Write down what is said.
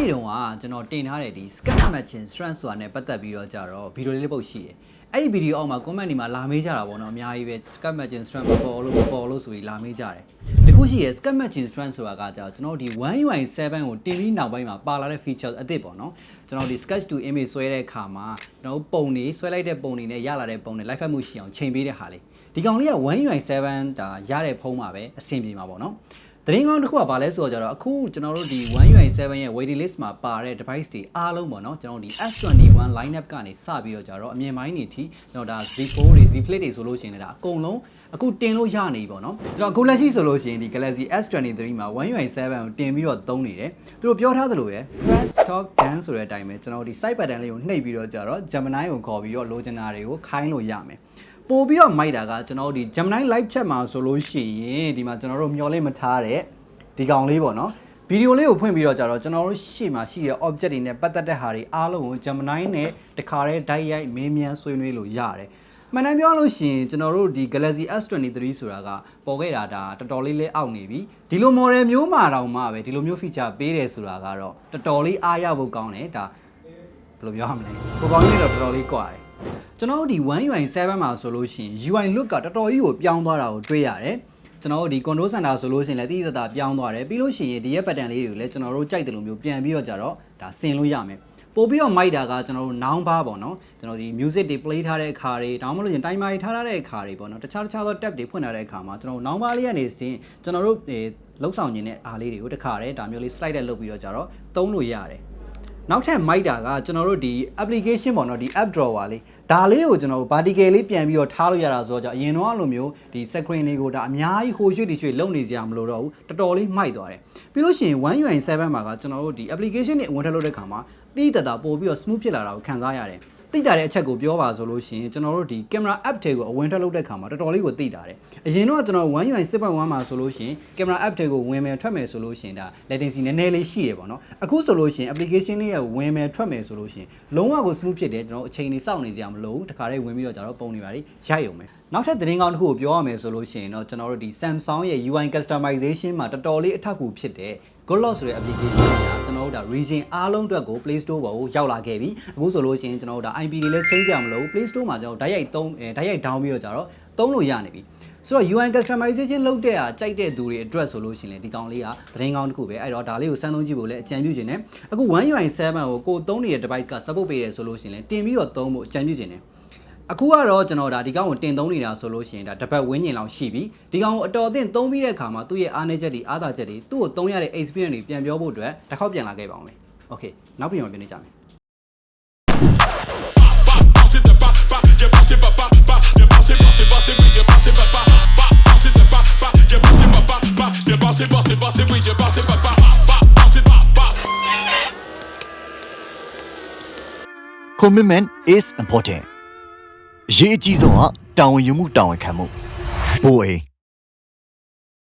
နေ့တုန်းကကျွန်တော်တင်ထားတဲ့ဒီ scan matching strength ဆိုတာနဲ့ပတ်သက်ပြီးတော့ကြတော့ဗီဒီယိုလေးပုတ်ရှိတယ်။အဲ့ဒီဗီဒီယိုအောက်မှာ comment တွေမှာလာမေးကြတာပေါ့နော်အများကြီးပဲ scan matching strength ပေါ်လို့ဆိုပြီးလာမေးကြတယ်။တခုရှိရဲ့ scan matching strength ဆိုတာကကြတော့ကျွန်တော်ဒီ One UI 7ကိုတင်ပြီးနောက်ပိုင်းမှာပါလာတဲ့ feature အသစ်ပေါ့နော်။ကျွန်တော်ဒီ sketch to image ဆွဲတဲ့အခါမှာကျွန်တော်ပုံတွေဆွဲလိုက်တဲ့ပုံတွေနဲ့ရလာတဲ့ပုံတွေ live ဖတ်မှုရှိအောင်ချိန်ပေးတဲ့ဟာလေး။ဒီကောင်လေးက One UI 7ဒါရတဲ့ဖုန်းမှာပဲအဆင်ပြေမှာပေါ့နော်။တရင်ကောင်းတစ်ခုကဘာလဲဆိုတော့အခုကျွန်တော်တို့ဒီ One UI 7ရဲ့ waiting list မှာပါတဲ့ device တွေအားလုံးပေါ့နော်ကျွန်တော်ဒီ S21 lineup ကနေစပြီးတော့ကြတော့အမြင်ပိုင်းတွေထိကျွန်တော်ဒါ Z4 တွေ Z Flip တွေဆိုလို့ရှိရင်လည်းဒါအကုန်လုံးအခုတင်လို့ရနေပြီပေါ့နော်ကျွန်တော်အခုလက်ရှိဆိုလို့ရှိရင်ဒီ Galaxy S23 မှာ One UI 7ကိုတင်ပြီးတော့သုံးနေတယ်သူတို့ပြောထားသလိုပဲ press talk dance ဆိုတဲ့အတိုင်းပဲကျွန်တော်ဒီ side button လေးကိုနှိပ်ပြီးတော့ကြတော့ Gemini ကိုခေါ်ပြီးတော့ လိုချင်တာတွေကိုခိုင်းလို့ရမယ်ပို့ပြီးတော့မိုက်တာကကျွန်တော်ဒီ Gemini live chat မှာဆိုလို့ရှိရင်ဒီမှာကျွန်တော်တို့မျှော်လင့်မထားတဲ့ဒီကောင်လေးပေါ့နော်ဗီဒီယိုလေးကိုဖွင့်ပြီးတော့ကြတော့ကျွန်တော်တို့ရှေ့မှာရှိတဲ့ object တွေနဲ့ပတ်သက်တဲ့ဟာတွေအားလုံးကို Gemini နဲ့တခါတည်းတိုက်ရိုက်မေးမြန်းဆွေးနွေးလို့ရတယ်မှန်တယ်ပြောလို့ရှိရင်ကျွန်တော်တို့ဒီ Galaxy S23 ဆိုတာကပေါ်ခဲ့တာဒါတော်တော်လေးလေးအောက်နေပြီဒီလို model မျိုးမှာတောင်မှပဲဒီလိုမျိုး feature ပေးတယ်ဆိုတာကတော့တော်တော်လေးအားရဖို့ကောင်းတယ်ဒါဘယ်လိုပြောရမလဲကိုကောင်းကြီးတော့တော်တော်လေးကွာတယ်ကျွန်တော်တို့ဒီ One UI 7မှာဆိုလို့ရှိရင် UI look ကတော်တော်ကြီးကိုပြောင်းသွားတာကိုတွေ့ရတယ်ကျွန်တော်တို့ဒီ control center ဆိုလို့ရှိရင်လည်းတိတိကျကျပြောင်းသွားတယ်ပြီးလို့ရှိရင်ဒီရဲ့ pattern လေးတွေကိုလည်းကျွန်တော်တို့ကြိုက်တယ်လို့မျိုးပြန်ပြီးတော့ကြတော့ဒါဆင်လို့ရမယ်ပို့ပြီးတော့မိုက်တာကကျွန်တော်တို့ noun bar ပေါ့နော်ကျွန်တော်ဒီ music တွေ play ထားတဲ့အခါတွေဒါမှမဟုတ်ရင် timer တွေထားတဲ့အခါတွေပေါ့နော်တခြားသော tab တွေဖွင့်ထားတဲ့အခါမှာကျွန်တော်တို့ noun bar လေးကနေစဉ်ကျွန်တော်တို့လောက်ဆောင်နေတဲ့အားလေးတွေကိုတခါတည်းဒါမျိုးလေး slide လုပ်ပြီးတော့ကြတော့သုံးလို့ရတယ်နောက်ထပ်မိုက်တာကကျွန်တော်တို့ဒီ application ပေါ့နော်ဒီ app drawer လေးဒါလေးကိုကျွန်တော်တို့ vertical လေးပြန်ပြီးတော့ထားလို့ရတာဆိုတော့အရင်တော့အဲ့လိုမျိုးဒီ screen လေးကိုဒါအများကြီးဟိုရွှေ့ဒီရွှေ့လုံနေကြရမလို့တော့ဘူးတော်တော်လေးမိုက်သွားတယ်ပြီးလို့ရှိရင် One UI 7မှာကကျွန်တော်တို့ဒီ application တွေအဝင်ထည့်လုပ်တဲ့ခါမှာတိတတာပို့ပြီးတော့ smooth ဖြစ်လာတာကိုခံစားရတယ်သိတာတဲ့အချက်ကိုပြောပါဆိုလို့ရှိရင်ကျွန်တော်တို့ဒီ camera app တွေကိုအဝင်ထည့်လုပ်တဲ့ခါမှာတော်တော်လေးကိုသိတာတယ်အရင်တော့ကျွန်တော် One UI 7.1မှာဆိုလို့ရှိရင် camera app တွေကိုဝင်မယ်ထွက်မယ်ဆိုလို့ရှိရင်ဒါ latency နည်းနည်းလေးရှိရပေါ့နော်အခုဆိုလို့ရှိရင် application လေးရဲ့ဝင်မယ်ထွက်မယ်ဆိုလို့ရှိရင်လုံးဝကို smooth ဖြစ်တယ်ကျွန်တော်အချိန်တွေစောင့်နေကြမလို့တခါတည်းဝင်ပြီးတော့ကျွန်တော်ပုံတွေပါလိရိုက်ရုံပဲနောက်ထပ်သတင်းကောင်းတစ်ခုကိုပြောရမယ်ဆိုလို့ရှိရင်တော့ကျွန်တော်တို့ဒီ Samsung ရဲ့ UI customization မှာတော်တော်လေးအထောက်အကူဖြစ်တဲ့ Golok ဆိုတဲ့ application ကကျွန်တော်တို့ဒါ region အားလုံးအတွက်ကို Play Store ပေါ်ကိုရောက်လာခဲ့ပြီအခုဆိုလို့ရှိရင်ကျွန်တော်တို့ဒါ IP တွေလည်း change ကြမလို့ Play Store မှာကျွန်တော်ဓာတ်ရိုက်down ပြီးတော့ကြတော့သုံးလို့ရနေပြီဆိုတော့ UI customization လုပ်တဲ့အားကြိုက်တဲ့သူတွေအတွက်ဆိုလို့ရှိရင်ဒီကောင်လေးကသတင်းကောင်းတစ်ခုပဲအဲ့တော့ဒါလေးကိုစမ်းသုံးကြည့်ဖို့လည်းအကြံပြုခြင်းနဲ့အခု One UI 7ကိုသုံးနေတဲ့ device က support ပေးတယ်ဆိုလို့ရှိရင်လည်းတင်ပြီးတော့သုံးဖို့အကြံပြုခြင်းနဲ့အခုကတော့ကျွန်တော်ဒါဒီကောင်ကိုတင်သုံးနေတာဆိုလို့ရှိရင်ဒါတစ်ပတ်ဝန်းကျင်လောက်ရှိပြီဒီကောင်ကိုအတော်အသင့်သုံးပြီးတဲ့အခါမှာသူ့ရဲ့အားနည်းချက်တွေအားသာချက်တွေသူ့ကိုသုံးရတဲ့ experience တွေပြန်ပြောဖို့အတွက်တစ်ခေါက်ပြန်လာခဲ့ပါအောင်မယ်โอเคနောက်ပြန်ပြန်နေကြမယ်Commitment is important. အရေးအကြီးဆုံးကတာဝန်ယူမှုတာဝန်ခံမှုဘိုးအိမ်